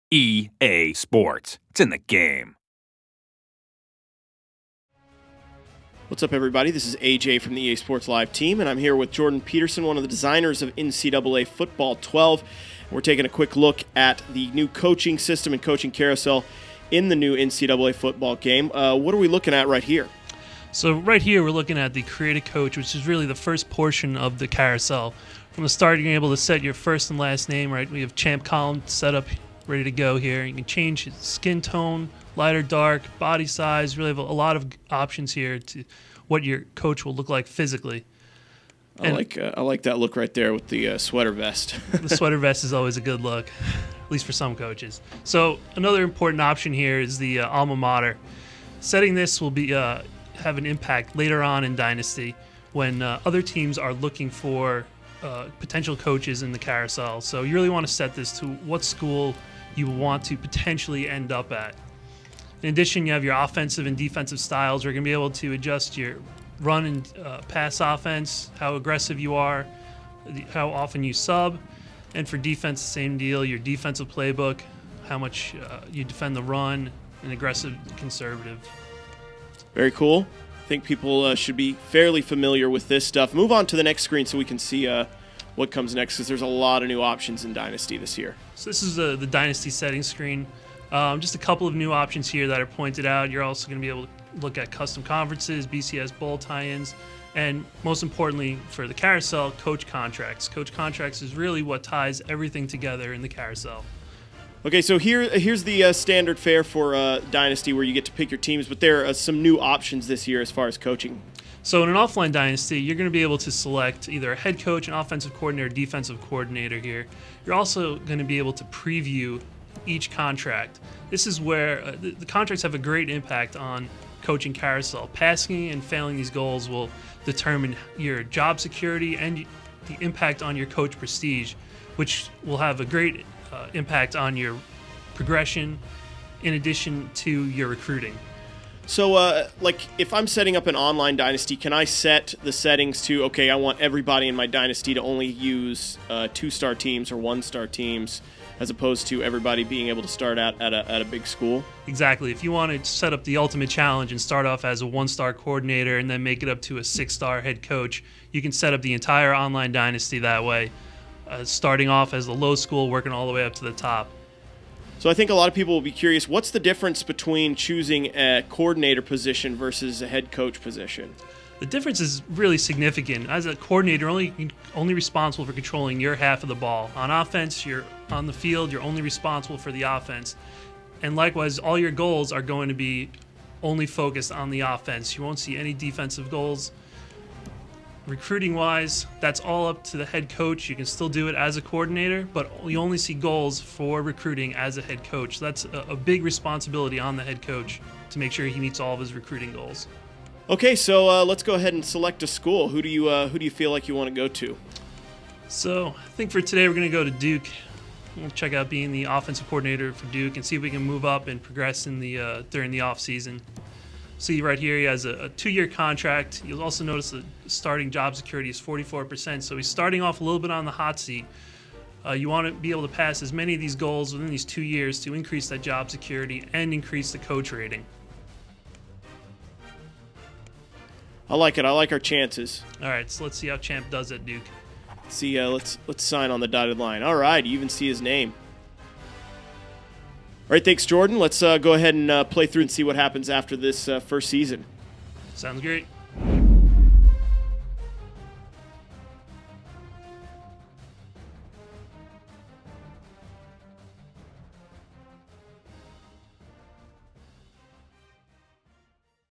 EA Sports. It's in the game. What's up, everybody? This is AJ from the EA Sports Live team, and I'm here with Jordan Peterson, one of the designers of NCAA Football 12. We're taking a quick look at the new coaching system and coaching carousel in the new NCAA football game. What are we looking at right here? So right here we're looking at the Create a Coach, which is really the first portion of the carousel. From the start, you're able to set your first and last name, right? We have champ column set up, ready to go here. You can change skin tone, light or dark, body size. Really have a lot of options here to what your coach will look like physically. I like that look right there with the sweater vest. The sweater vest is always a good look, at least for some coaches. So another important option here is the Alma Mater. Setting this will be have an impact later on in Dynasty when other teams are looking for potential coaches in the carousel. So you really want to set this to what school you want to potentially end up at. In addition, you have your offensive and defensive styles. We're going to be able to adjust your run and pass offense, how aggressive you are, how often you sub, and for defense, the same deal, your defensive playbook, how much you defend the run, and aggressive, conservative. Very cool. I think people should be fairly familiar with this stuff. Move on to the next screen so we can see what comes next, because there's a lot of new options in Dynasty this year. So this is the Dynasty settings screen. Just a couple of new options here that are pointed out. You're also going to be able to look at custom conferences, BCS bowl tie-ins, and most importantly for the carousel, coach contracts. Coach contracts is really what ties everything together in the carousel. Okay, so here's the standard fare for Dynasty, where you get to pick your teams, but there are some new options this year as far as coaching. So in an offline Dynasty, you're going to be able to select either a head coach, an offensive coordinator, defensive coordinator here. You're also going to be able to preview each contract. This is where the contracts have a great impact on coaching carousel. Passing and failing these goals will determine your job security and the impact on your coach prestige, which will have a great impact on your progression in addition to your recruiting. So like if I'm setting up an online Dynasty, can I set the settings to, okay, I want everybody in my Dynasty to only use 2-star teams or 1-star teams, as opposed to everybody being able to start out at a big school? Exactly. If you want to set up the ultimate challenge and start off as a 1-star coordinator and then make it up to a 6-star head coach, you can set up the entire online Dynasty that way, starting off as the low school, working all the way up to the top. So I think a lot of people will be curious, what's the difference between choosing a coordinator position versus a head coach position? The difference is really significant. As a coordinator, only responsible for controlling your half of the ball. On offense, you're on the field, you're only responsible for the offense. And likewise, all your goals are going to be only focused on the offense. You won't see any defensive goals. Recruiting-wise, that's all up to the head coach. You can still do it as a coordinator, but you only see goals for recruiting as a head coach. That's a big responsibility on the head coach to make sure he meets all of his recruiting goals. Okay, so let's go ahead and select a school. Who do you feel like you want to go to? So I think for today we're going to go to Duke. We'll check out being the offensive coordinator for Duke and see if we can move up and progress in the during the off season. See right here he has a 2-year contract. You'll also notice the starting job security is 44%, so he's starting off a little bit on the hot seat. You want to be able to pass as many of these goals within these 2 years to increase that job security and increase the coach rating. I like it. I like our chances. All right, so let's see how Champ does at Duke. See, let's sign on the dotted line. All right, you even see his name. All right, thanks, Jordan. Let's go ahead and play through and see what happens after this first season. Sounds great.